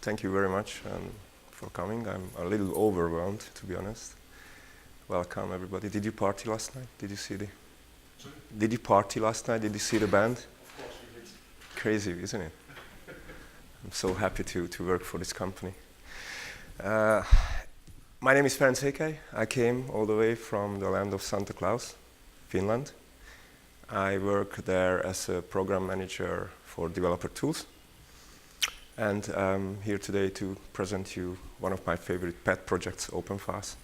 thank you very much for coming. I'm a little overwhelmed, to be honest. Welcome, everybody. Did you party last night? Did you see the... Sorry? Did you party last night? Did you see the band? Of course we did. Crazy, isn't it? I'm so happy to work for this company. My name is Ferenc Székely. I came all the way from the land of Santa Claus, Finland. I work there as a program manager for developer tools. And I'm here today to present you one of my favorite pet projects, OpenFaaS.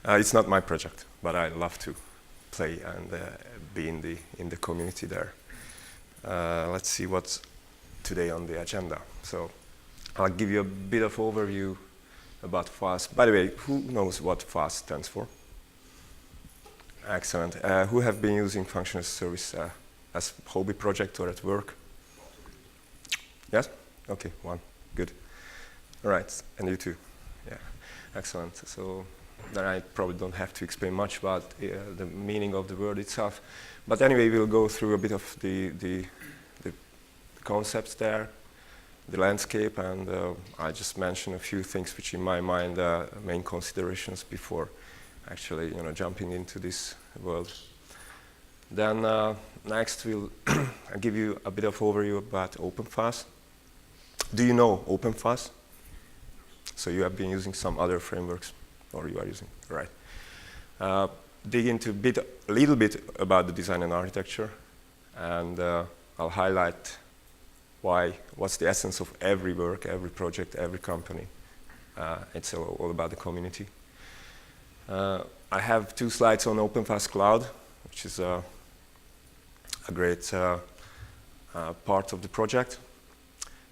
It's not my project, but I love to play and be in the community there. Let's see what's today on the agenda. So I'll give you a bit of overview about FaaS. By the way, who knows what FaaS stands for? Excellent. Who have been using function as a service as hobby project or at work? Yes? Okay, one. Good. All right, and you too. Yeah, excellent. So then I probably don't have to explain much about the meaning of the word itself. But anyway, we'll go through a bit of the concepts there, the landscape, and I'll just mention a few things which in my mind are main considerations before actually jumping into this world. Then next I'll give you a bit of overview about OpenFaaS. Do you know OpenFaaS? So you have been using some other frameworks, or you are using, right. Dig into a little bit about the design and architecture, and I'll highlight what's the essence of every work, every project, every company. It's all about the community. I have 2 slides on OpenFaaS Cloud, which is a great part of the project.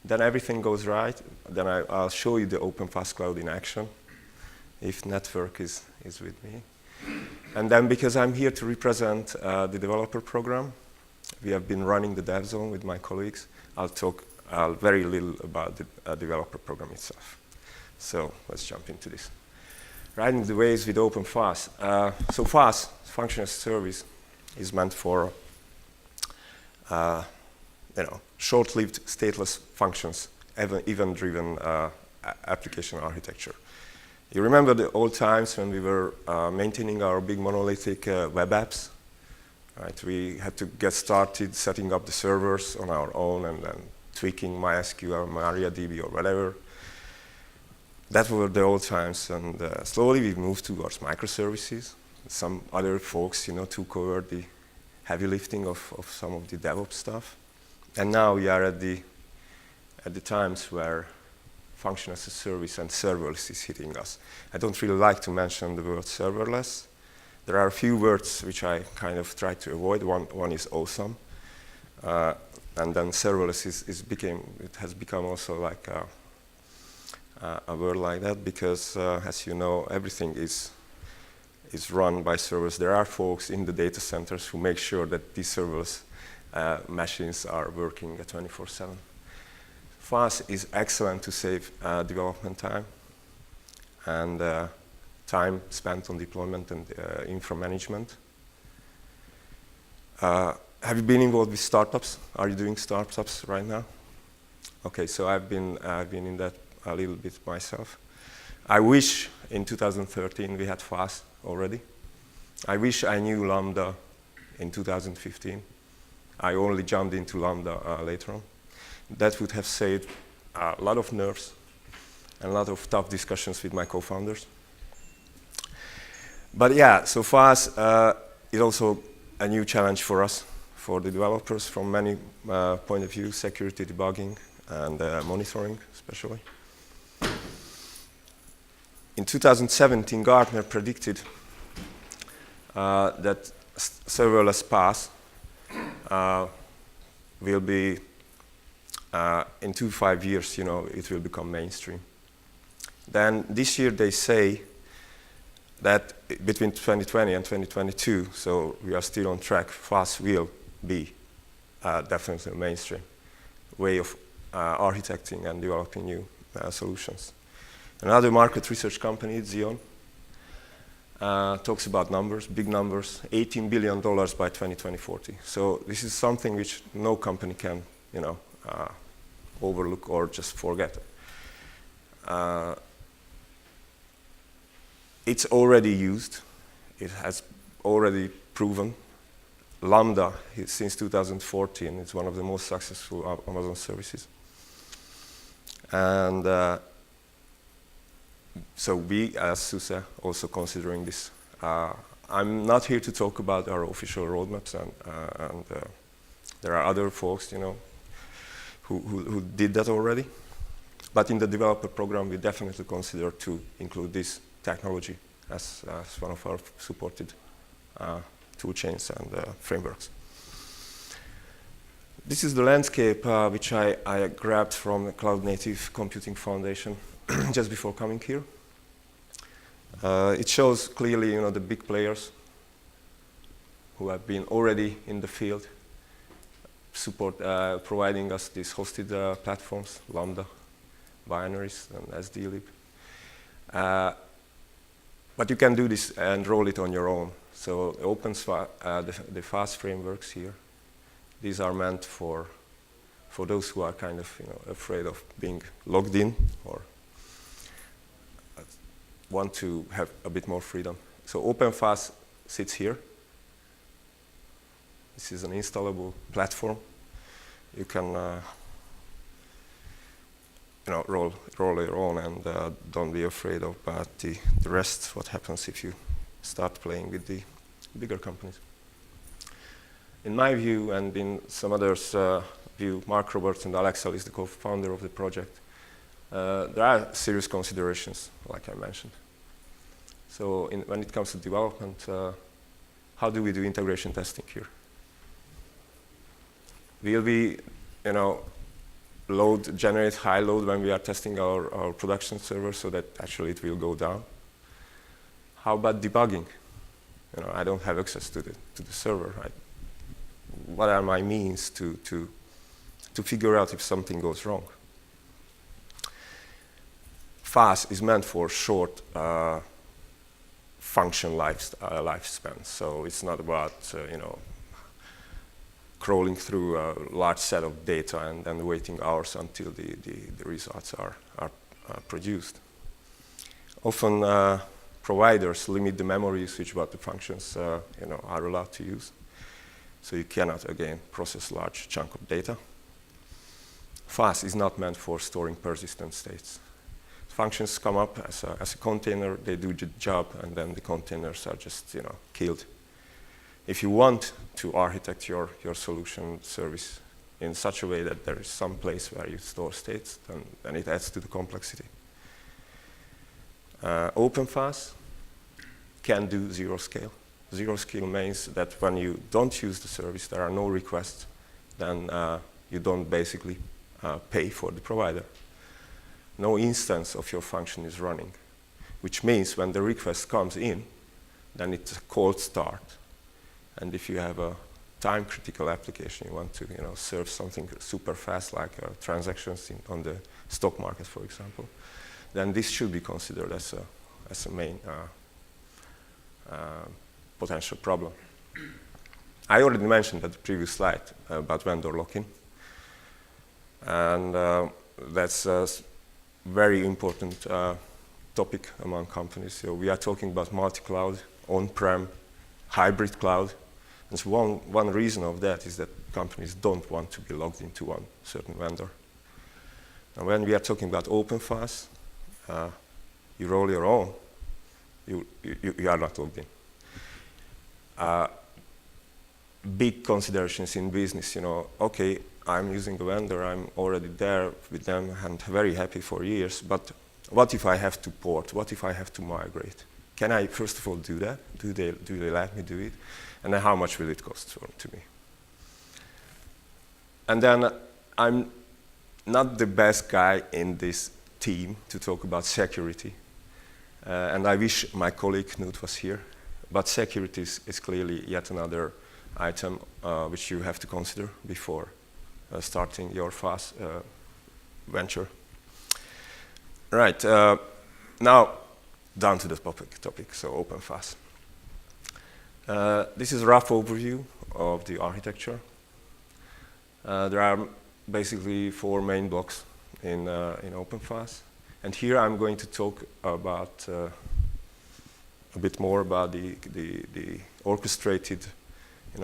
Then everything goes right. Then I'll show you the OpenFaaS Cloud in action, if network is with me. And then because I'm here to represent the developer program, we have been running the dev zone with my colleagues. I'll talk very little about the developer program itself. So let's jump into this. Riding the waves with OpenFaaS. So FaaS, function as a service, is meant for short-lived stateless functions, event-driven application architecture. You remember the old times when we were maintaining our big monolithic web apps? Right? We had to get started setting up the servers on our own and then tweaking MySQL, MariaDB, or whatever. That were the old times, and slowly we moved towards microservices. Some other folks, took over the heavy lifting of some of the DevOps stuff. And now we are at the times where function as a service and serverless is hitting us. I don't really like to mention the word serverless. There are a few words which I kind of try to avoid. One is awesome, and then serverless it has become also like a word like that because, as you know, everything is run by servers. There are folks in the data centers who make sure that these serverless machines are working 24/7. FaaS is excellent to save development time and time spent on deployment and infra management. Have you been involved with startups? Are you doing startups right now? Okay, so I've been in that a little bit myself. I wish in 2013 we had FaaS already. I wish I knew Lambda in 2015. I only jumped into Lambda later on. That would have saved a lot of nerves and a lot of tough discussions with my co-founders. But yeah, so FaaS is also a new challenge for us, for the developers from many point of view, security debugging and monitoring especially. In 2017, Gartner predicted that serverless PaaS will be, in 2 to 5 years, it will become mainstream. Then this year they say that between 2020 and 2022, so we are still on track, FaaS will be definitely a mainstream way of architecting and developing new solutions. Another market research company, Xeon, talks about numbers, big numbers, $18 billion by 2040. So this is something which no company can, overlook or just forget. it's already used. It has already proven. Lambda, since 2014, it's one of the most successful Amazon services. And so we, as SUSE, also considering this. I'm not here to talk about our official roadmaps, and there are other folks, you know, who did that already. But in the developer program, we definitely consider to include this technology as one of our supported tool chains and frameworks. This is the landscape which I grabbed from the Cloud Native Computing Foundation just before coming here. It shows clearly, you know, the big players who have been already in the field, providing us these hosted platforms, Lambda, binaries, and SDLib. But you can do this and roll it on your own. So the FaaS frameworks here, these are meant for those who are kind of, you know, afraid of being logged in or want to have a bit more freedom. So OpenFaaS sits here. This is an installable platform. You can you know, roll your own, and don't be afraid about the rest, what happens if you start playing with the bigger companies. In my view, and in some others' view, Mark Roberts and Alex is the co-founder of the project, there are serious considerations, like I mentioned. So when it comes to development, how do we do integration testing here? Will we, you know, generate high load when we are testing our production server so that actually it will go down? How about debugging? You know, I don't have access to the server. What are my means to figure out if something goes wrong? FaaS is meant for short function lifespan, so it's not about you know, crawling through a large set of data and then waiting hours until the results are produced. Often providers limit the memory usage what the functions you know, are allowed to use. So you cannot, again, process large chunk of data. FaaS is not meant for storing persistent states. Functions come up as a container, they do the job, and then the containers are just, you know, killed. If you want to architect your solution service in such a way that there is some place where you store states, then it adds to the complexity. OpenFaaS can do zero scale. Zero scale means that when you don't use the service, there are no requests, then you don't basically pay for the provider. No instance of your function is running, which means when the request comes in, then it's a cold start. And if you have a time-critical application, you want to, you know, serve something super fast, like transactions on the stock market, for example, then this should be considered as a main potential problem. I already mentioned at the previous slide about vendor lock-in, and that's a very important topic among companies. So we are talking about multi-cloud, on-prem, hybrid cloud. And so one reason of that is that companies don't want to be logged into one certain vendor. And when we are talking about OpenFaaS, you roll your own, you are not logged in. Big considerations in business, you know, okay, I'm using the vendor, I'm already there with them and very happy for years, but what if I have to port? What if I have to migrate? Can I, first of all, do that? Do they let me do it? And then how much will it cost to me? And then I'm not the best guy in this team to talk about security. And I wish my colleague Knut was here. But security is clearly yet another item which you have to consider before starting your FaaS venture. Right, now down to the topic, so OpenFaaS. This is a rough overview of the architecture. There are basically 4 main blocks in OpenFaaS. And here I'm going to talk about a bit more about the orchestrated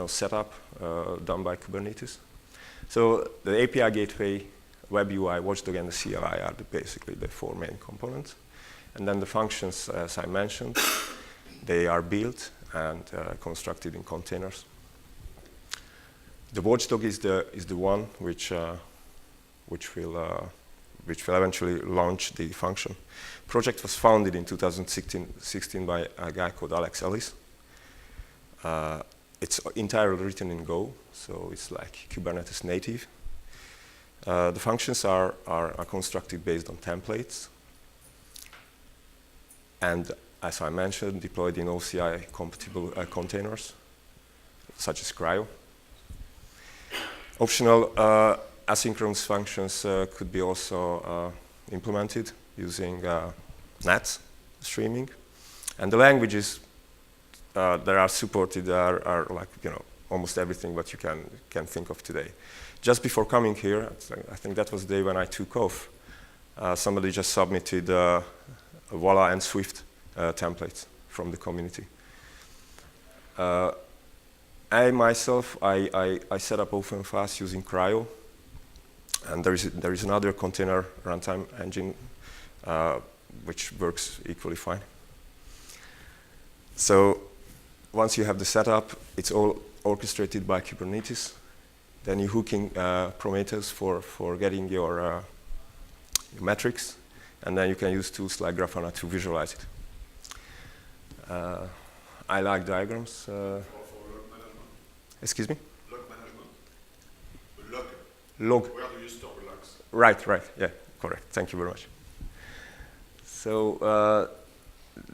setup done by Kubernetes. So the API gateway, Web UI, Watchdog, and the CLI are basically the four main components. And then the functions, as I mentioned, they are built and constructed in containers. The Watchdog is the one which will eventually launch the function. The project was founded in 2016 by a guy called Alex Ellis. It's entirely written in Go, so it's like Kubernetes native. The functions are constructed based on templates, and as I mentioned, deployed in OCI-compatible containers, such as CRI-O. Optional asynchronous functions could be also implemented using NAT streaming, and the languages that are supported are like almost everything that you can think of today. Just before coming here, I think that was the day when I took off. Somebody just submitted Voila and Swift templates from the community. I myself, I set up OpenFaaS using CRI-O, and there is another container runtime engine which works equally fine. So once you have the setup, it's all orchestrated by Kubernetes. Then you're hooking Prometheus for getting your metrics, and then you can use tools like Grafana to visualize it. I like diagrams. Excuse me? Log management. Log. Where do you store logs? Right. Yeah, correct. Thank you very much. So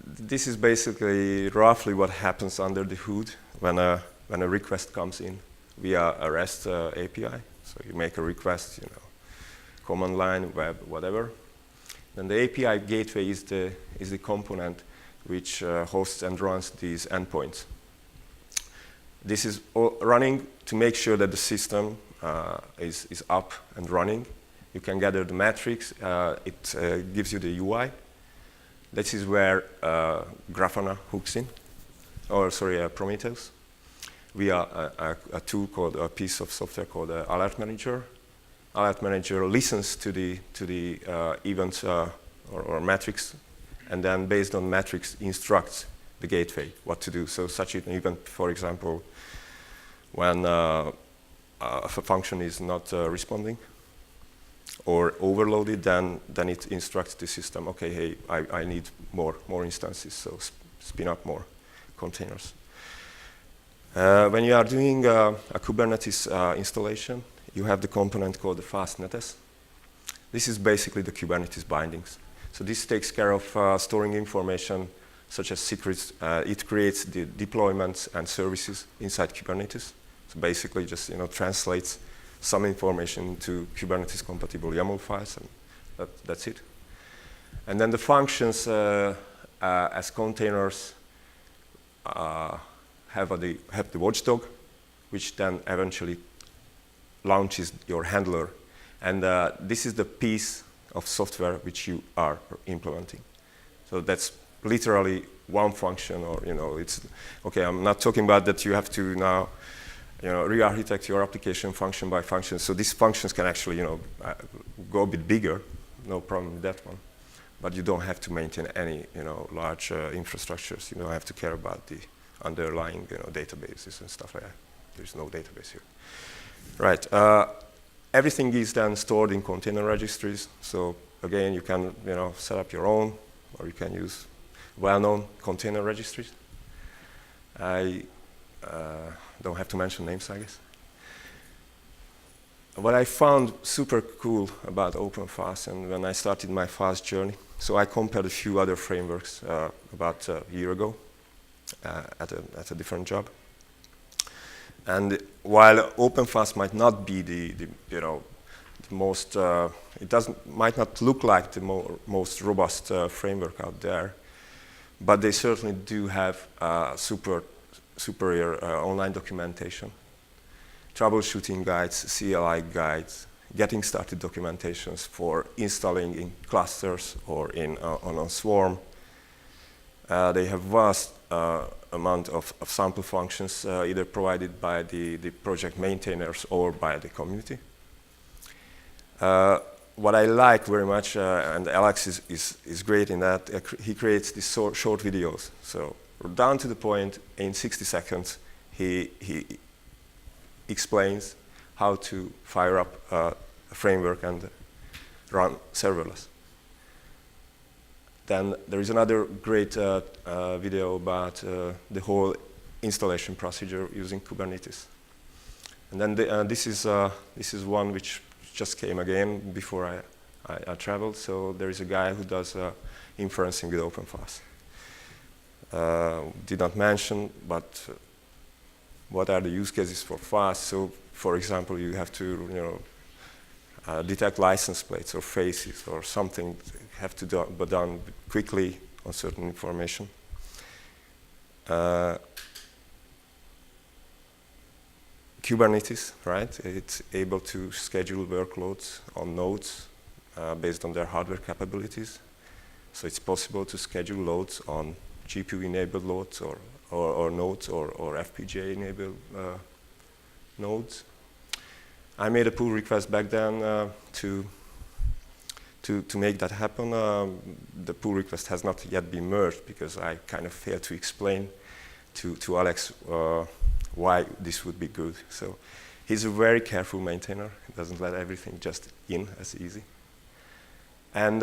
this is basically roughly what happens under the hood when a request comes in via a REST API. So you make a request, command line, web, whatever. Then the API gateway is the component which hosts and runs these endpoints. This is running to make sure that the system is up and running. You can gather the metrics. It gives you the UI. This is where Grafana hooks in, Prometheus, via a tool called a piece of software called Alert Manager. Alert Manager listens to the events or metrics, and then based on metrics instructs the gateway what to do. So such an event, for example, when a function is not responding or overloaded, then it instructs the system, okay, hey, I need more instances, so spin up more containers. When you are doing a Kubernetes installation, you have the component called the fastnetes. This is basically the Kubernetes bindings. So this takes care of storing information such as secrets. It creates the deployments and services inside Kubernetes. So basically just translates some information into Kubernetes compatible YAML files, and that's it. And then the functions as containers have the watchdog, which then eventually launches your handler. And this is the piece of software which you are implementing. So that's literally one function, or it's okay. I'm not talking about that you have to now re-architect your application function by function. So these functions can actually go a bit bigger, no problem with that one. But you don't have to maintain any large infrastructures. You don't have to care about the underlying databases and stuff like that. There's no database here. Right. Everything is then stored in container registries. So again, you can set up your own, or you can use well-known container registries. I don't have to mention names, I guess. What I found super cool about OpenFaaS, and when I started my FaaS journey, so I compared a few other frameworks about a year ago at a different job. And while OpenFaaS might not be the most, might not look like the most robust framework out there, but they certainly do have superior online documentation, troubleshooting guides, CLI guides, getting started documentations for installing in clusters or on a swarm. They have vast amount of sample functions, either provided by the project maintainers or by the community. What I like very much, and Alex is great in that, he creates these short videos. So down to the point, in 60 seconds, he explains how to fire up a framework and run serverless. Then there is another great video about the whole installation procedure using Kubernetes. And then this is one which just came again before I traveled. So there is a guy who does inferencing with OpenFaaS. Did not mention, but what are the use cases for FaaS? So, for example, you have to, detect license plates or faces or something have to be done quickly on certain information. Kubernetes, right? It's able to schedule workloads on nodes based on their hardware capabilities. So it's possible to schedule loads on GPU-enabled loads or nodes or FPGA-enabled nodes. I made a pull request back then to make that happen. The pull request has not yet been merged because I kind of failed to explain to Alex why this would be good. So he's a very careful maintainer. He doesn't let everything just in as easy. And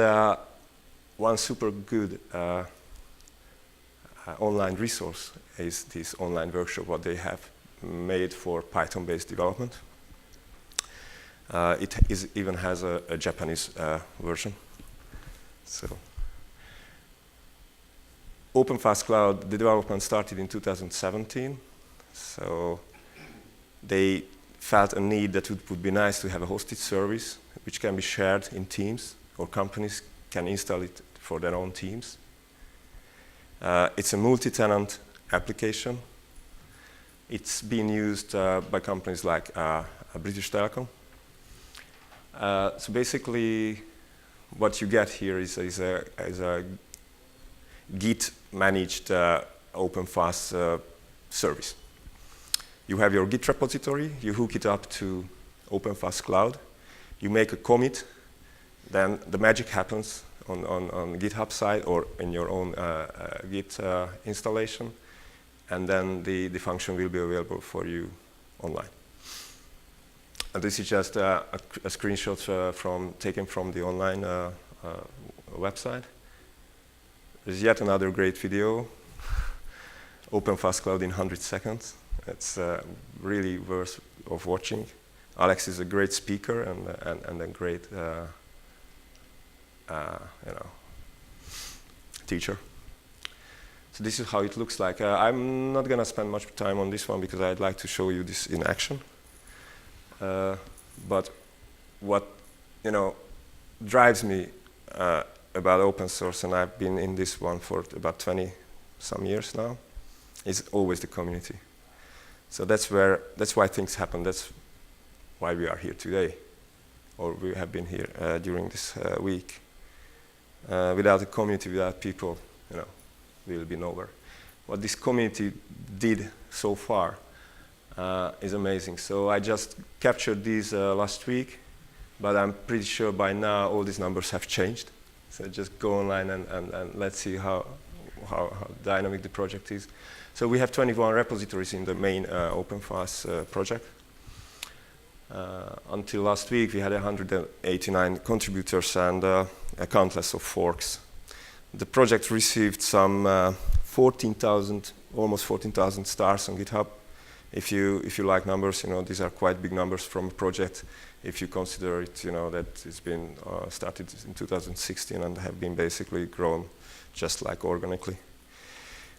one super good online resource is this online workshop what they have made for Python-based development. It even has a Japanese version. So, OpenFaaS Cloud, the development started in 2017. So they felt a need that it would be nice to have a hosted service which can be shared in teams, or companies can install it for their own teams. It's a multi-tenant application. It's being used by companies like British Telecom. So basically, what you get here is a Git-managed OpenFaaS service. You have your Git repository, you hook it up to OpenFaaS Cloud, you make a commit, then the magic happens on GitHub side or in your own Git installation, and then the function will be available for you online. And this is just a screenshot taken from the online website. There's yet another great video, OpenFaaS Cloud in 100 seconds. It's really worth of watching. Alex is a great speaker and a great teacher. So this is how it looks like. I'm not going to spend much time on this one because I'd like to show you this in action. But what drives me about open source, and I've been in this one for about 20-some years now, is always the community. So that's why things happen. That's why we are here today, or we have been here during this week. Without the community, without people, we will be nowhere. What this community did so far is amazing. So I just captured these last week, but I'm pretty sure by now all these numbers have changed. So just go online and let's see how dynamic the project is. So we have 21 repositories in the main OpenFaaS project. Until last week, we had 189 contributors and a countless of forks. The project received some almost 14,000 stars on GitHub. If you like numbers, these are quite big numbers from a project. If you consider it, that it's been started in 2016 and have been basically grown just like organically.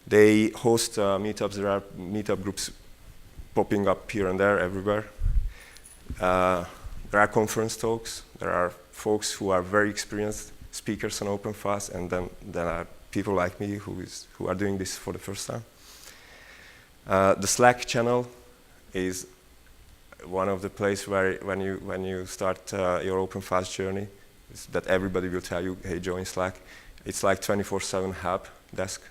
They host meetups. There are meetup groups popping up here and there, everywhere. There are conference talks. There are folks who are very experienced speakers on OpenFaaS, and then there are people like me who are doing this for the first time. The Slack channel is one of the places where when you start your OpenFaaS journey, is that everybody will tell you, hey, join Slack. It's like 24/7 help desk.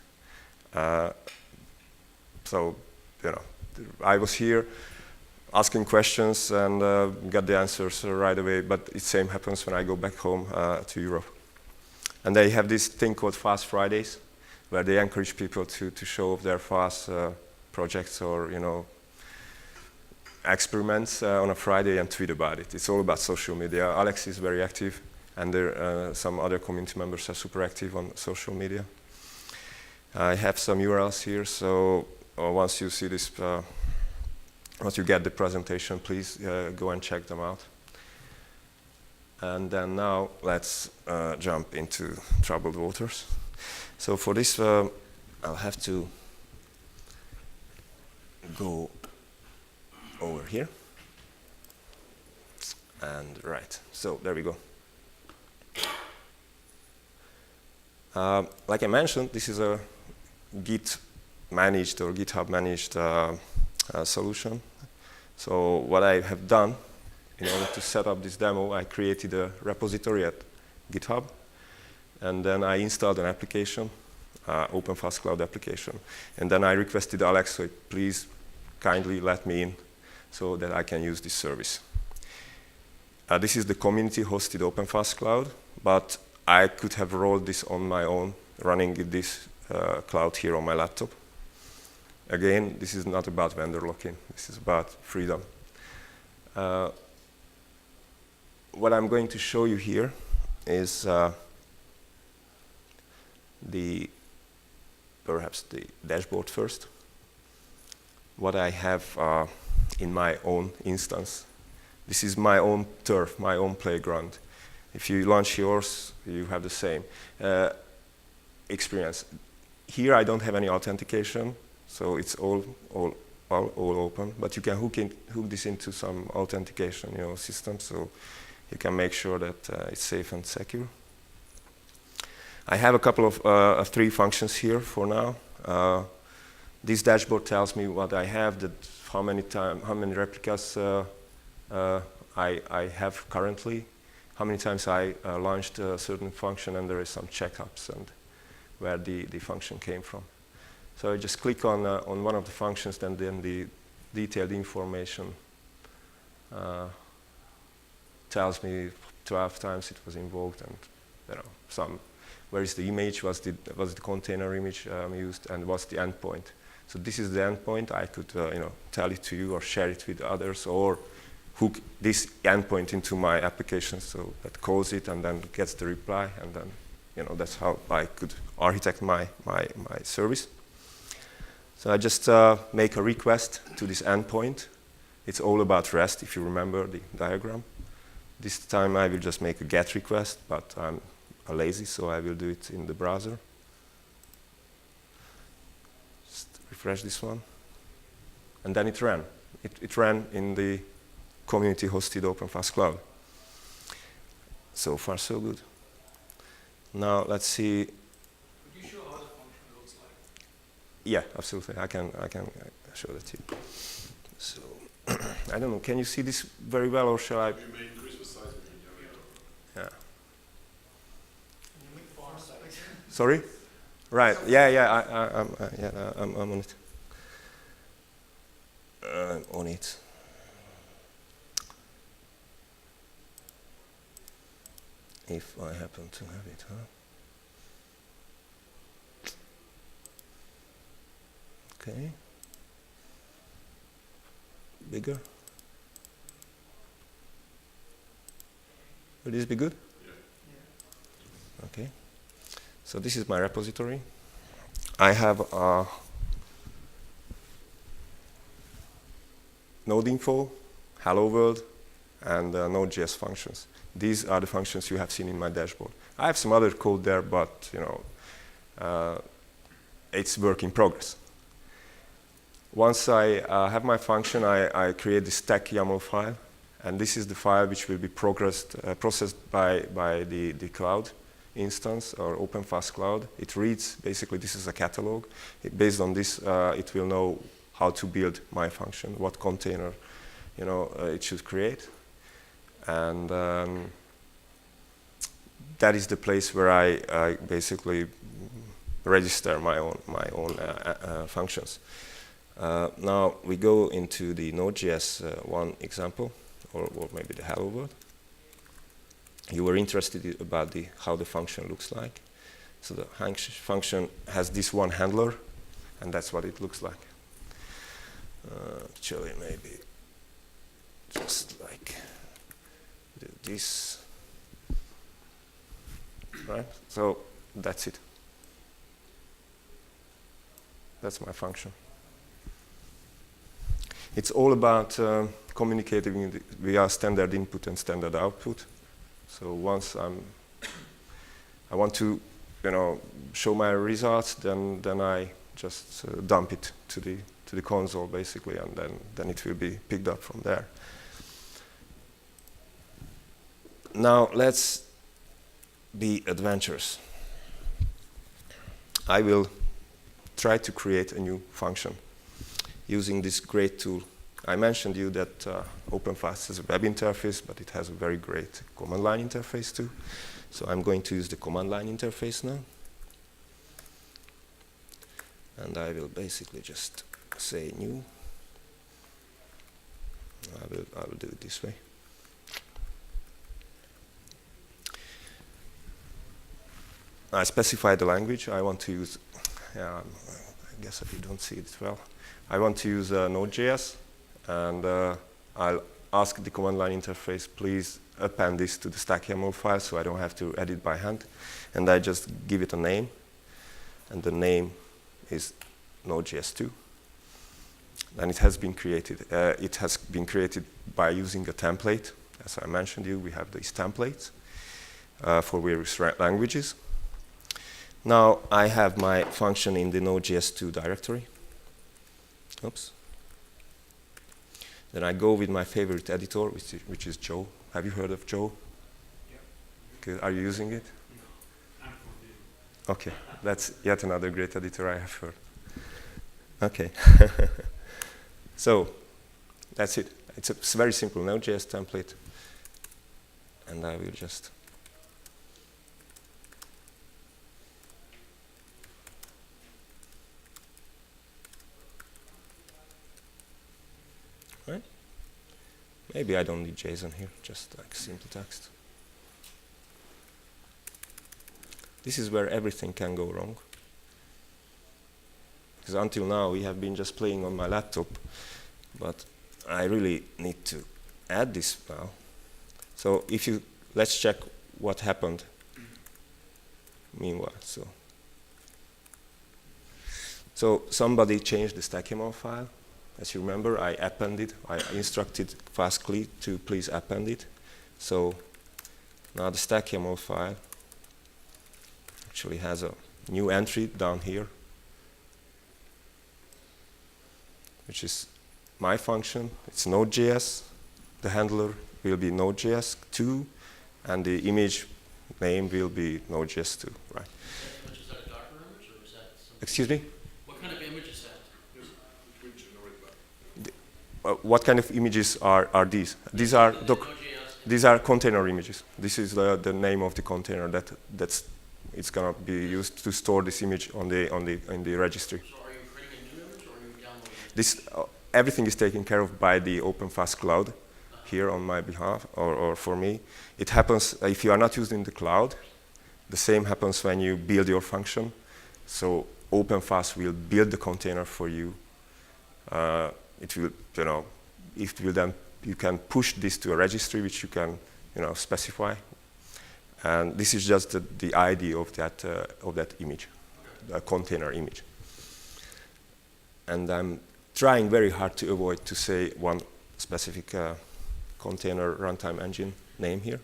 So, you know, I was here asking questions and got the answers right away, but the same happens when I go back home to Europe. And they have this thing called FaaS Fridays, where they encourage people to show off their FaaS projects or, you know, experiments on a Friday and tweet about it. It's all about social media. Alex is very active, and there some other community members are super active on social media. I have some URLs here, so once you see this, once you get the presentation, please go and check them out. And then now let's jump into troubled waters. So for this, I'll have to go over here. And right, so there we go. Like I mentioned, this is a Git managed or GitHub managed solution. So what I have done in order to set up this demo, I created a repository at GitHub, and then I installed an application, OpenFaaS Cloud application, and then I requested Alex, so please kindly let me in so that I can use this service. This is the community-hosted OpenFaaS Cloud, but I could have rolled this on my own, running this cloud here on my laptop. Again, this is not about vendor lock-in. This is about freedom. What I'm going to show you here is perhaps the dashboard first. What I have in my own instance. This is my own turf, my own playground. If you launch yours, you have the same experience. Here I don't have any authentication, so it's all open. But you can hook this into some authentication, system, so you can make sure that it's safe and secure. I have a couple of 3 functions here for now. This dashboard tells me what I have, how many replicas I have currently, how many times I launched a certain function, and there is some checkups and where the function came from. So I just click on one of the functions, and then the detailed information tells me 12 times it was invoked, and where is the image, was the container image used, and what's the endpoint. So this is the endpoint. I could tell it to you or share it with others, or hook this endpoint into my application so that calls it and then gets the reply, and then that's how I could architect my service. So I just make a request to this endpoint. It's all about REST, if you remember the diagram. This time I will just make a GET request, but I'm lazy, so I will do it in the browser. Just refresh this one. And then it ran. It ran in the community-hosted OpenFaaS Cloud. So far, so good. Now let's see. Could you show how the function looks like? Yeah, absolutely. I can show that to you. So I don't know. Can you see this very well, or shall I? You may increase the size of the Yeah. Can you make font size? Sorry. Right. Yeah. I'm on it. I'm on it. If I happen to have it, huh? Okay. Bigger. Will this be good? Yeah. Okay. So this is my repository. I have node info, hello world, and Node.js functions. These are the functions you have seen in my dashboard. I have some other code there, but it's work in progress. Once I have my function, I create this stack YAML file, and this is the file which will be processed by the cloud instance or OpenFaaS Cloud. It reads, basically this is a catalog. Based on this, it will know how to build my function, what container it should create. And that is the place where I basically register my own functions. Now we go into the Node.js one example, or maybe the hello world. You were interested about how the function looks like. So the function has this one handler, and that's what it looks like. Actually, maybe just like do this, right? So that's it. That's my function. It's all about communicating via standard input and standard output. So once I want to, show my results, then I just dump it to the console basically, and then it will be picked up from there. Now let's be adventurous. I will try to create a new function using this great tool. I mentioned you that OpenFaaS has a web interface, but it has a very great command line interface too. So I'm going to use the command line interface now. And I will basically just say new. I will do it this way. I specify the language I want to use. I guess you don't see it well. I want to use Node.js, and I'll ask the command line interface, please append this to the stack.yaml file so I don't have to edit by hand. And I just give it a name, and the name is Node.js2. And it has been created. It has been created by using a template. As I mentioned you, we have these templates for various languages. Now I have my function in the Node.js2 directory. Oops. Then I go with my favorite editor, which is Joe. Have you heard of Joe? Yeah. Good. Are you using it? No. Okay, that's yet another great editor I have heard. Okay. So that's it. It's a very simple Node.js template, and I will just right? Maybe I don't need JSON here, just like simple text. This is where everything can go wrong. Because until now we have been just playing on my laptop, but I really need to add this now. So let's check what happened meanwhile. So somebody changed the stack.yaml file. As you remember, I instructed FaaS Cloud to please append it. So now the stack.yaml file actually has a new entry down here, which is my function. It's Node.js. The handler will be Node.js2, and the image name will be Node.js2, right? Is that a Docker image, or is that something? Excuse me? What kind of image is that? What kind of images are these? These are container images. This is the name of the container it's gonna be used to store this image in the registry. So are you creating a new image, or are you downloading it? This everything is taken care of by the OpenFaaS Cloud here on my behalf, or for me. It happens if you are not using the cloud. The same happens when you build your function. So OpenFaaS will build the container for you. It will then you can push this to a registry which you can specify, and this is just the ID of that image, the container image. And I'm trying very hard to avoid to say one specific container runtime engine name here.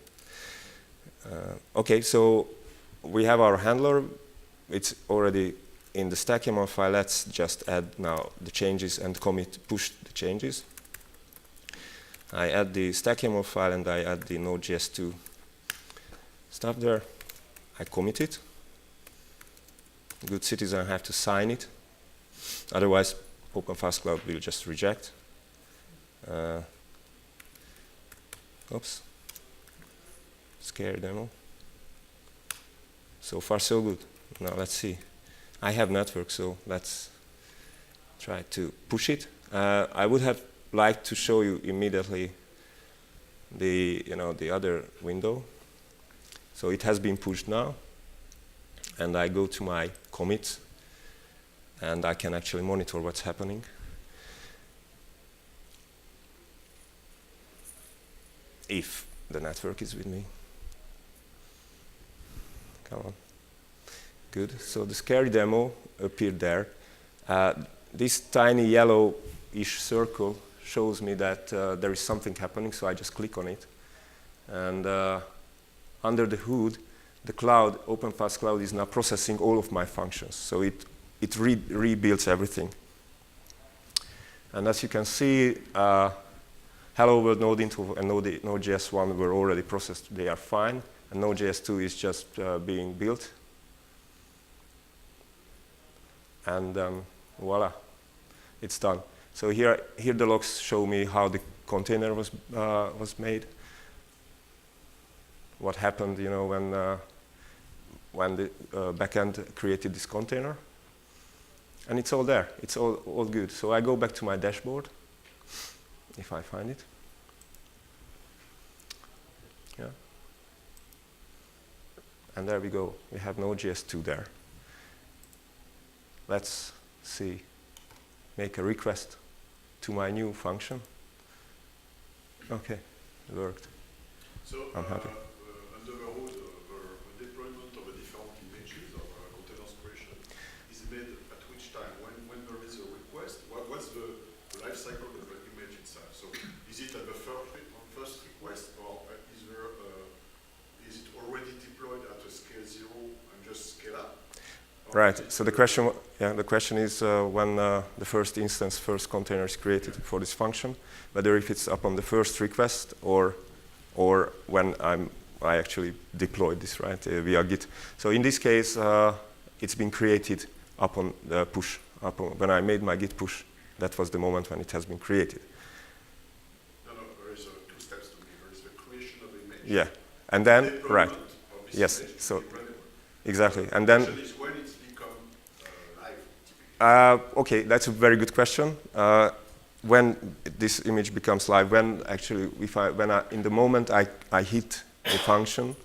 Okay, so we have our handler. It's already in the stack.yaml file. Let's just add now the changes and push the changes. I add the stack.yaml file and I add the Node.js2 stuff there. I commit it. Good citizen, I have to sign Otherwise, OpenFaaS Cloud will just reject. Oops. Scary demo. So far so good. Now let's see. I have network, so let's try to push it. I would have liked to show you immediately the other window. So it has been pushed now, and I go to my commits, and I can actually monitor what's happening. If the network is with me. Come on. Good. So the scary demo appeared there. This tiny yellowish circle shows me that there is something happening, so I just click on it. And under the hood, the cloud, OpenFaaS Cloud, is now processing all of my functions. So it rebuilds everything. And as you can see, Hello World Node Info and Node.js 1 were already processed. They are fine. And Node.js 2 is just being built. And voila, it's done. So here the logs show me how the container was made. What happened, when the backend created this container. And it's all there. It's all good. So I go back to my dashboard, if I find it. Yeah. And there we go. We have Node.js 2 there. Let's see. Make a request to my new function. Okay, it worked. So, I'm happy. Under the hood, the deployment of the different images of containers creation is made at which time? When there is a request, what's the life cycle of the image itself? So, is it at the first request, or is it already deployed at a scale 0 and just scale up? Right. So the question is when the first container is created for this function, whether if it's upon the first request or when I actually deployed this, right, via Git. So in this case, it's been created upon the push. When I made my Git push, that was the moment when it has been created. No, there is two steps to me. There is the creation of the image. Yeah, and then right. Yes. So exactly, and then. When it's become live. Okay, that's a very good question. When this image becomes live, when actually, in the moment I hit the function,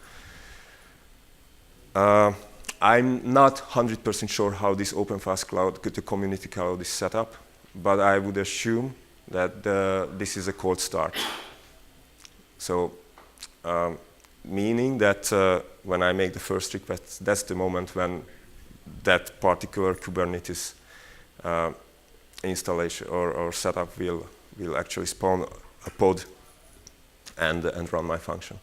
I'm not 100% sure how this OpenFaaS Cloud, the community cloud, is set up, but I would assume that this is a cold start. So, meaning that when I make the first request, that's the moment when that particular Kubernetes installation or setup will actually spawn a pod and run my function.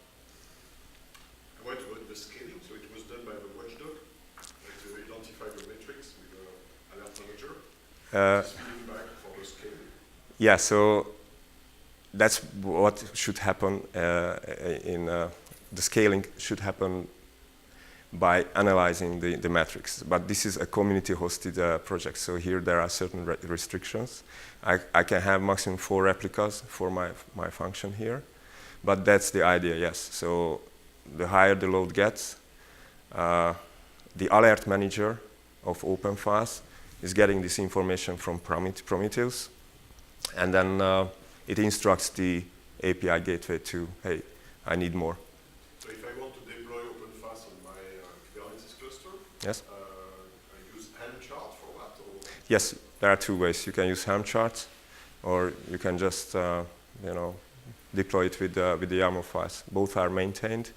What about the scaling? So it was done by the watchdog, to identify the metrics with the alert manager. Feeding back for the scaling. Yeah, so that's what should happen the scaling should happen by analyzing the metrics. But this is a community-hosted project, so here there are certain restrictions. I can have maximum 4 replicas for my function here, but that's the idea, yes. So the higher the load gets, the alert manager of OpenFaaS is getting this information from Prometheus, and then it instructs the API gateway to, hey, I need more. So if I want to deploy OpenFaaS on my Kubernetes cluster, yes, I use Helm chart for that? Or? Yes, there are 2 ways. You can use Helm charts, or you can just deploy it with the YAML files. Both are maintained,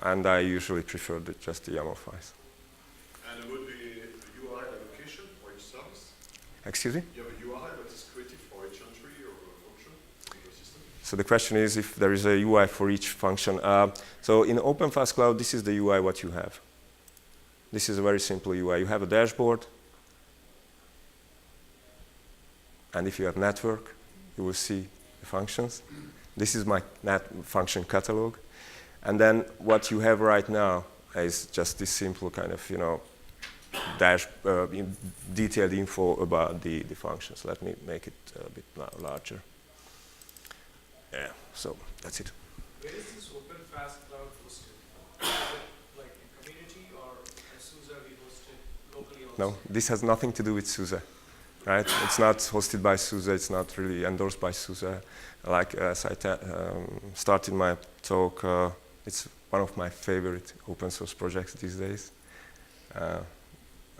and I usually prefer just the YAML files. And about the URL allocation for each service? Excuse me? You have a URL that is created for each entry or function in the system? So the question is if there is a UI for each function. So in OpenFaaS Cloud, this is the UI what you have. This is a very simple UI. You have a dashboard, and if you have network, you will see the functions. This is my function catalog. And then what you have right now is just this simple kind of, detailed info about the functions. Let me make it a bit larger. yeah, so that's it. Where is this OpenFaaS Cloud hosted? Is it like in community or at SUSE we host it locally also? No, this has nothing to do with SUSE, right? It's not hosted by SUSE, it's not really endorsed by SUSE. Like as I started my talk, it's one of my favorite open source projects these days.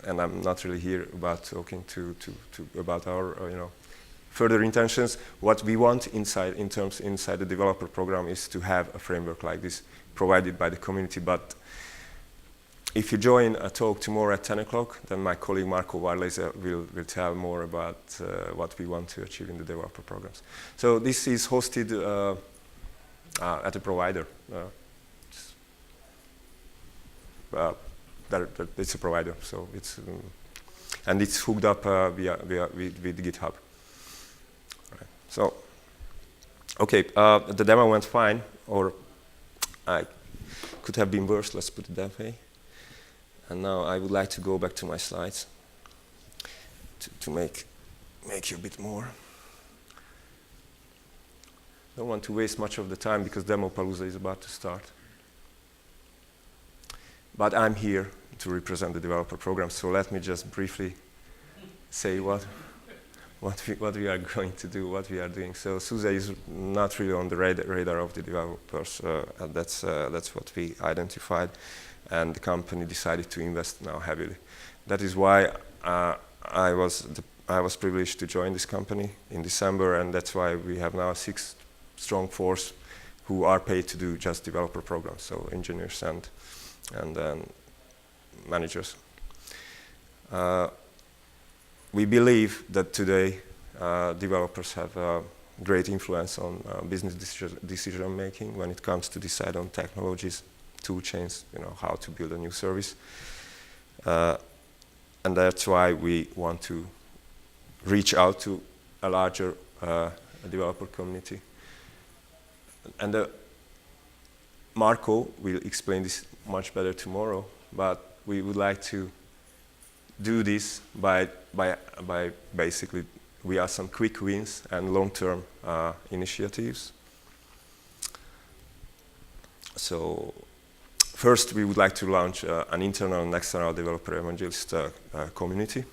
And I'm not really here about talking about our further intentions. What we want inside the developer program is to have a framework like this provided by the community. But if you join a talk tomorrow at 10 o'clock, then my colleague Marco Varlese will tell more about what we want to achieve in the developer programs. So this is hosted at a provider. It's a provider, so it's and it's hooked up with GitHub. Right. So, okay, the demo went fine, or I could have been worse. Let's put it that way. And now I would like to go back to my slides to make you a bit more. Don't want to waste much of the time because Demopalooza is about to start. But I'm here to represent the developer program, so let me just briefly say what we are going to do, what we are doing. So SUSE is not really on the radar of the developers. And that's what we identified, and the company decided to invest now heavily. That is why I was privileged to join this company in December, and that's why we have now a 6-strong force who are paid to do just developer programs, so engineers and managers. We believe that today developers have great influence on business decision making when it comes to decide on technologies, tool chains, how to build a new service. And that's why we want to reach out to a larger developer community. And Marco will explain this much better tomorrow, but we would like to do this by basically, we have some quick wins and long-term initiatives. So first, we would like to launch an internal and external developer evangelist community.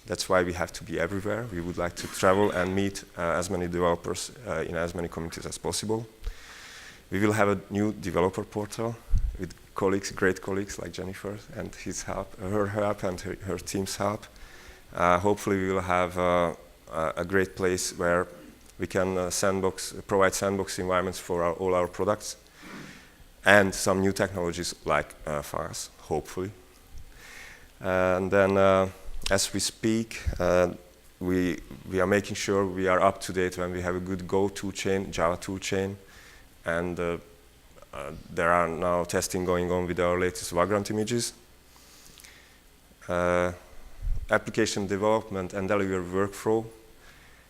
That's why we have to be everywhere. We would like to travel and meet as many developers in as many communities as possible. We will have a new developer portal with colleagues, great colleagues like Jennifer and her help and her team's help. Hopefully we will have a great place where we can provide sandbox environments for all our products and some new technologies like FaaS, hopefully. And then as we speak, we are making sure we are up to date when we have a good Go toolchain, Java toolchain, and there are now testing going on with our latest Vagrant images. Application development and delivery workflow.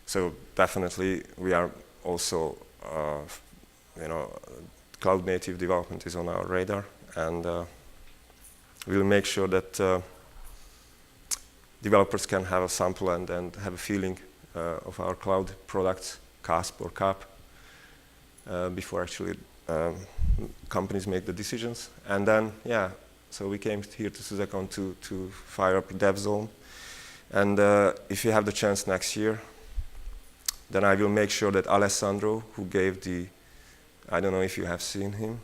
So definitely we are also, cloud native development is on our radar, and we'll make sure that developers can have a sample and have a feeling of our cloud products, CASP or CAP, before actually companies make the decisions. And then, so we came here to SUSECON to fire up DevZone. And if you have the chance next year, then I will make sure that Alessandro, who gave I don't know if you have seen him,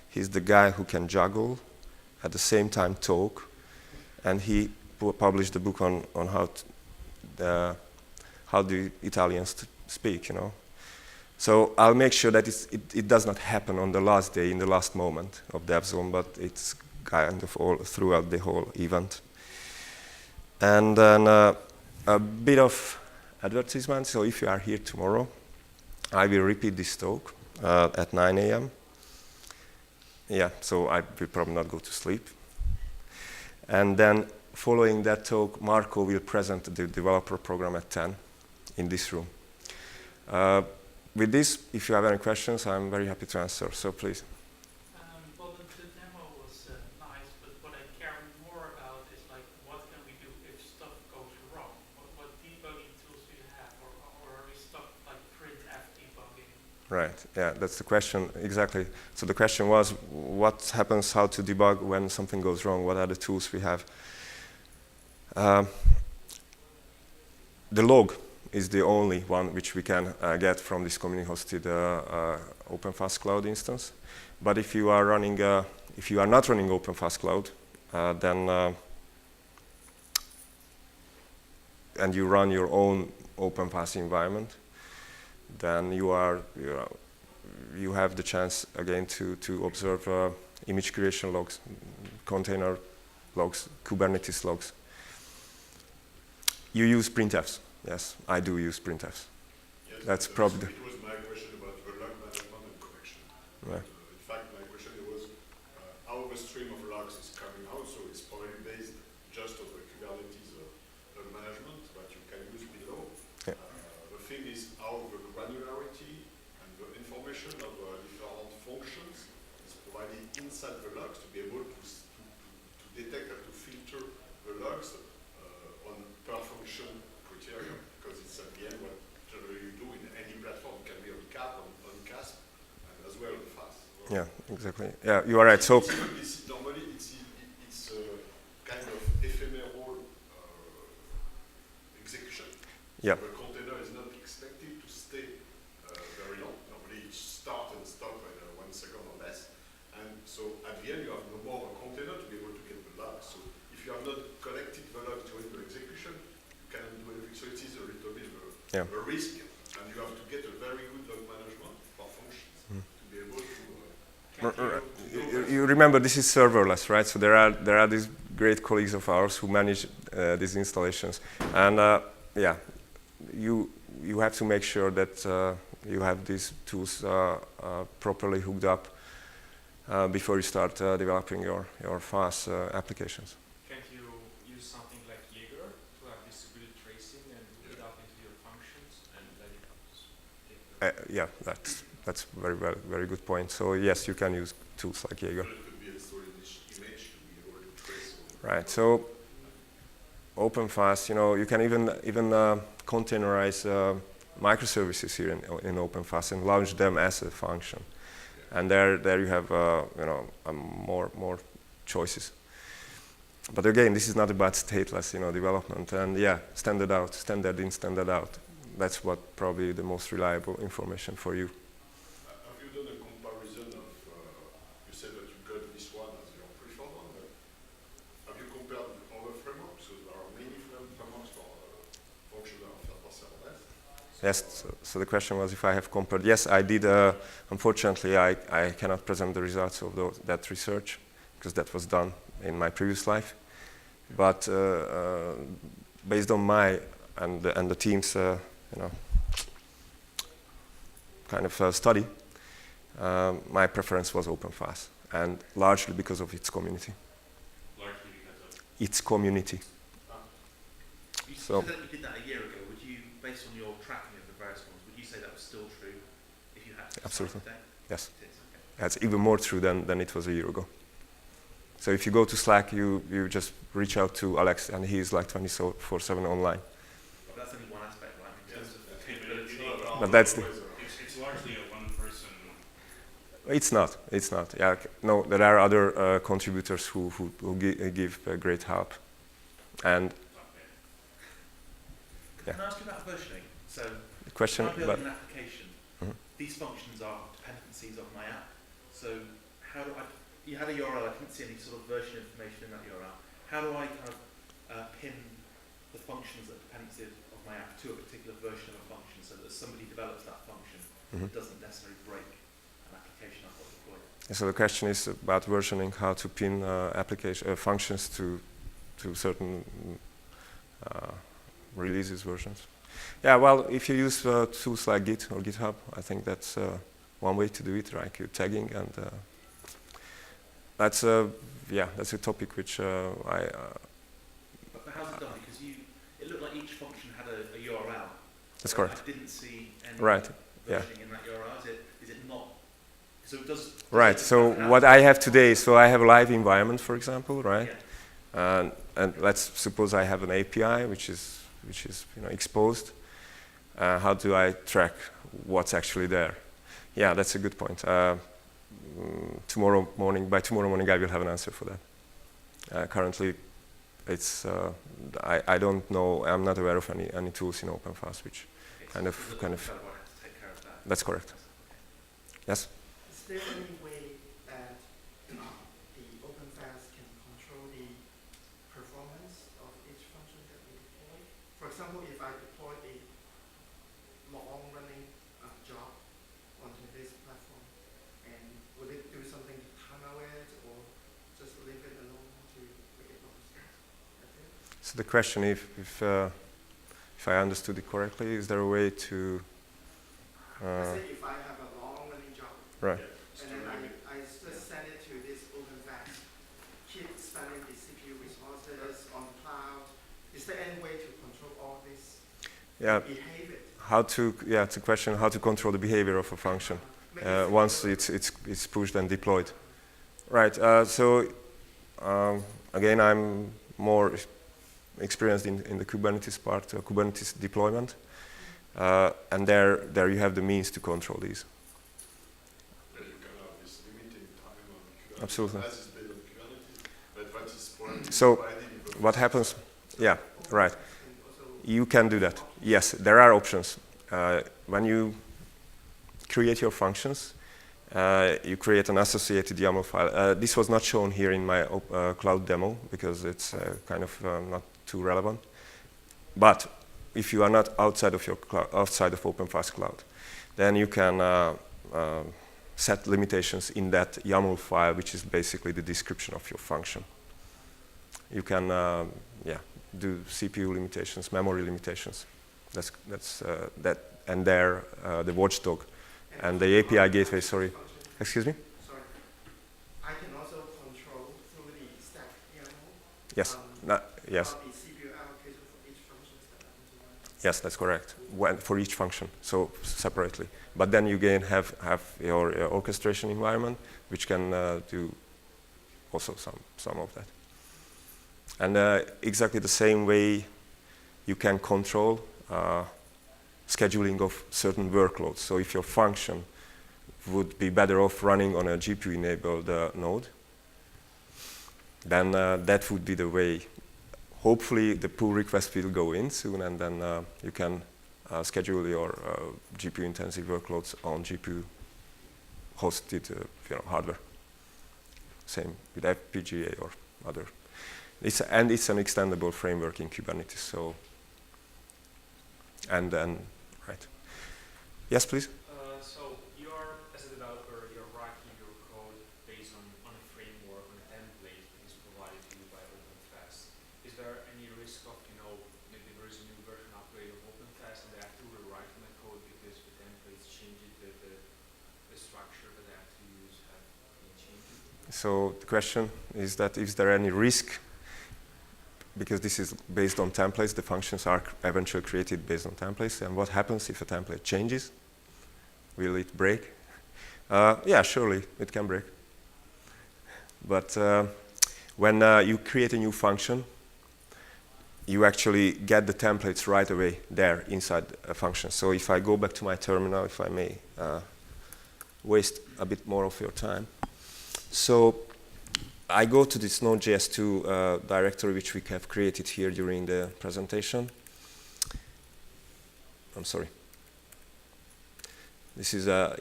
he's the guy who can juggle, at the same time talk, and he published a book on how the Italians speak, So I'll make sure that it does not happen on the last day, in the last moment of DevZone, but it's kind of all throughout the whole event. And then a bit of advertisement. So if you are here tomorrow, I will repeat this talk at 9 a.m. So I will probably not go to sleep. And then following that talk, Marco will present the developer program at 10 in this room. With this, if you have any questions, I'm very happy to answer, so please. Well, the demo was nice, but what I care more about is like, what can we do if stuff goes wrong? What debugging tools do you have, or are we stuck like printf debugging? Right, yeah, that's the question, exactly. So the question was, what happens, how to debug when something goes wrong, what are the tools we have? The log is the only one which we can get from this community-hosted OpenFaaS Cloud instance. But if you are running, if you are not running OpenFaaS Cloud, then and you run your own OpenFaaS environment, then you have the chance again to observe image creation logs, container logs, Kubernetes logs. You use printfs. Yes, I do use printfs. Yes, that's probably. It was my question about the log management and connection. Right. In fact, my question was how the stream of logs is coming out. So it's probably based just on the Kubernetes management that you can use below. Yeah. The thing is how the granularity and the information of different functions is provided inside the logs to be able to detect and to filter the logs on per function criteria, because it's at the end what generally you do in any platform. It can be on CAP, on CASP, and as well on FAS. Yeah, exactly. Yeah, you are right. So Normally it's a kind of ephemeral execution. yeah. The container is not expected to stay very long. Normally it starts and stops in 1 second or less. And so at the end you have no more a container to be able to get the log. So if you have not collected the log during the execution, you cannot do anything. So it is a little bit Yeah. a risk, and you have to get a very good log management for functions to be able to. You remember this is serverless, right? So there are these great colleagues of ours who manage these installations, and yeah, you have to make sure that you have these tools properly hooked up before you start developing your FaaS applications. Can't you use something like Jaeger to have distributed tracing and hook it up into your functions, and then you can just take the Yeah, that's very good point. So yes, you can use tools like Jaeger. But it could be installed in each image to be able to trace all the Right. So OpenFaaS, you can even containerize microservices here in OpenFaaS and launch them as a function. And there you have more choices. But again, this is not about stateless development. And yeah, standard in, standard out. That's what probably the most reliable information for you. Have you done a comparison of, you said that you got this one as your preferred one, but have you compared with other frameworks? So there are many frameworks for functional serverless. Yes, so the question was if I have compared. Yes, I did. Unfortunately, I cannot present the results of that research because that was done in my previous life. But based on my and the team's kind of study, my preference was OpenFaaS, and largely because of its community. Largely because of Its community. You So- said that you did that a year ago. Would you, based on your tracking of the various ones, would you say that was still true if you had to decide Absolutely. today? Yes. It is, okay. That's even more true than it was a year ago. So if you go to Slack, you just reach out to Alex, and he's like 24/7 online. But that's only one aspect, right? In terms of the Okay, but capability. But that's the. it's largely a one-person. It's not. Yeah, no, there are other contributors who give great help, and Yeah. Can I ask you about versioning? So, the question. when I'm But building an application, Mhm. these functions are dependencies of my app. So, how do I? You had a URL. I couldn't see any sort of version information in that URL. How do I kind of pin the functions that are dependencies of my app to a particular version of a function, so that as somebody develops that function, Mhm. it doesn't necessarily break an application I've got deployed? So the question is about versioning, how to pin application functions to certain releases versions. Yeah, well, if you use tools like Git or GitHub, I think that's one way to do it, right? You're tagging, and that's a topic which I. But how's it done? Because it looked like each function had a URL. That's but correct. I didn't see any Right, yeah. versioning in that URL. Is it not? So it does. Right. So what I have today, so I have a live environment, for example, right? Yeah. And let's suppose I have an API which is exposed. How do I track what's actually there? Yeah, that's a good point. By tomorrow morning, I will have an answer for that. Currently, it's I don't know. I'm not aware of any tools in OpenFaaS which kind of. Take care of that. That's correct. Yes. Is there any way that the OpenFaaS can control the performance of each function that we deploy? For example, if I deploy a long-running job onto this platform, and would it do something to time out it, or just leave it alone to make it non-stop? That's it? So the question, if I understood it correctly, is there a way to? Let's say if I have a long-running job, Right. and then I just send it to this OpenFaaS, keep spending the CPU resources on the cloud. Is there any way to control all this Yeah. behavior? It's a question how to control the behavior of a function once it's pushed and deployed. Right. Again, I'm more experienced in the Kubernetes part, Kubernetes deployment, and there you have the means to control these. Yeah, you can have this limiting time on Kubernetes. Absolutely. As is based on Kubernetes, but what is point So, provided in the what happens? Yeah. Right. You can do that. Yes, there are options. When you create your functions, you create an associated YAML file. This was not shown here in my cloud demo because it's kind of not too relevant. But if you are not outside of OpenFaaS Cloud, then you can set limitations in that YAML file, which is basically the description of your function. You can, do CPU limitations, memory limitations. That's that, and there the watchdog and the API gateway. Sorry, excuse me. Sorry, I can also control through the stack YAML. Yes, yes, About the CPU allocation for each function that I want to run. yes, that's correct. For each function, so separately. But then you again have your orchestration environment, which can do also some of that. And exactly the same way you can control scheduling of certain workloads. So if your function would be better off running on a GPU-enabled node, then that would be the way. Hopefully the pull request will go in soon, and then you can schedule your GPU-intensive workloads on GPU-hosted hardware. Same with FPGA or other. It's an extendable framework in Kubernetes. So, and then, right. Yes, please. So you're, as a developer, you're writing your code based on a framework, on a template that is provided to you by OpenFaaS. Is there any risk of, maybe there is a new version upgrade of OpenFaaS and they have to rewrite my code because the templates changes, the structure that they have to use have been changed? So the question is that is there any risk? Because this is based on templates, the functions are eventually created based on templates. And what happens if a template changes? Will it break? Yeah, surely it can break. But when you create a new function, you actually get the templates right away there inside a function. So if I go back to my terminal, if I may waste a bit more of your time. So I go to this Node.js2 directory, which we have created here during the presentation. I'm sorry. This is a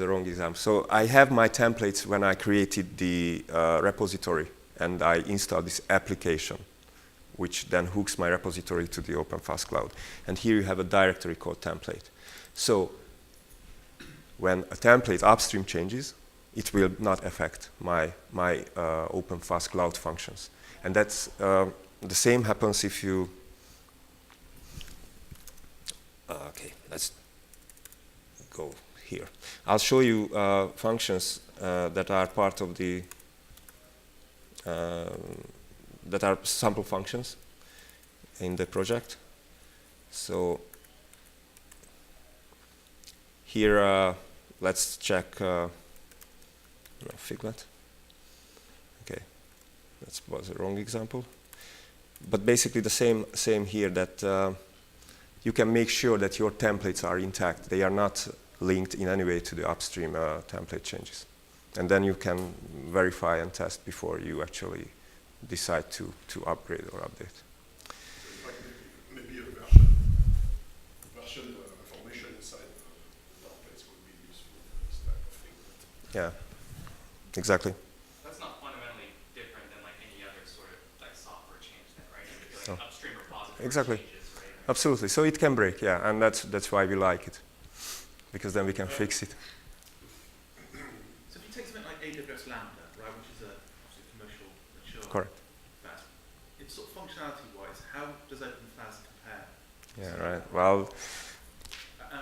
wrong example. So I have my templates when I created the repository, and I installed this application, which then hooks my repository to the OpenFaaS Cloud. And here you have a directory called template. So when a template upstream changes, it will not affect my OpenFaaS Cloud functions. And that's the same happens if you, okay, let's go here. I'll show you functions that are part of the, that are sample functions in the project. So here, let's check Figlet. Okay, that was a wrong example. But basically the same here, that you can make sure that your templates are intact. They are not linked in any way to the upstream template changes. And then you can verify and test before you actually decide to upgrade or update. So in fact, maybe a version information inside the templates would be useful for this type of thing. Yeah, exactly. That's not fundamentally different than like any other sort of like software change then, right? Like No. upstream repository Exactly. changes, right? Absolutely. So it can break, yeah, and that's why we like it, because then we can fix it. So if you take something like AWS Lambda, right, which is a obviously commercial, mature Correct. FaaS, it's sort of functionality-wise, how does OpenFaaS compare? Yeah, right. Well,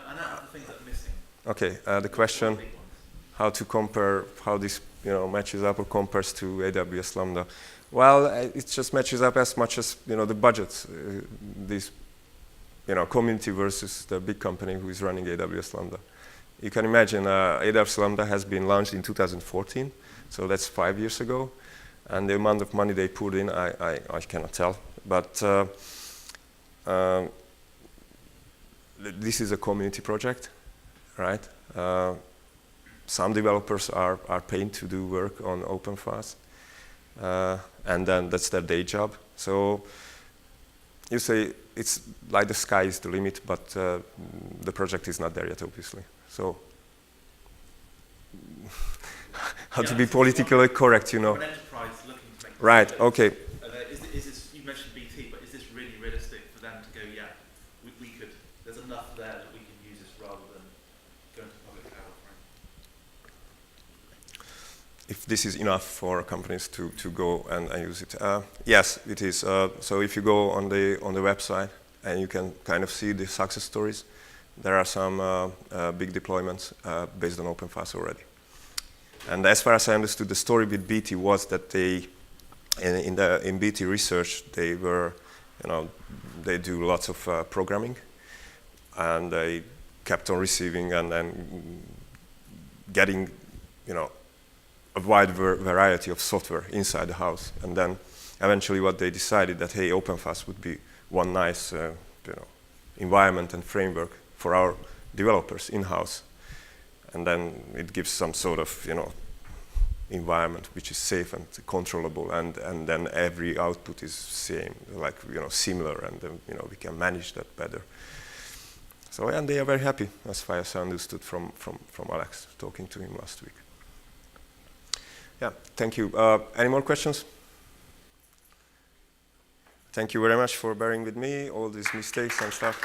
And out of the things that are missing, okay. The question: what are the big ones? how to compare, how this matches up or compares to AWS Lambda. Well, it just matches up as much as the budgets. This community versus the big company who is running AWS Lambda. You can imagine AWS Lambda has been launched in 2014, so that's 5 years ago, and the amount of money they put in, I cannot tell. But this is a community project, right? Some developers are paid to do work on OpenFaaS, and then that's their day job. So you say it's like the sky is the limit, but the project is not there yet, obviously. So how to be politically correct, For an enterprise looking to make Right, decisions, okay. is this, you mentioned BT, but is this really realistic for them to go, yeah, we could, there's enough there that we can use this rather than going to public cloud offering? If this is enough for companies to go and use it. Yes, it is. So if you go on the website and you can kind of see the success stories, there are some big deployments based on OpenFaaS already. And as far as I understood, the story with BT was that they, in BT research, they were, they do lots of programming, and they kept on receiving and getting, a wide variety of software inside the house. And then eventually what they decided that, hey, OpenFaaS would be one nice environment and framework for our developers in-house. And then it gives some sort of environment which is safe and controllable, and then every output is same, like similar, and then we can manage that better. So and they are very happy, as far as I understood from Alex talking to him last week. Yeah, thank you. Any more questions? Thank you very much for bearing with me, all these mistakes and stuff.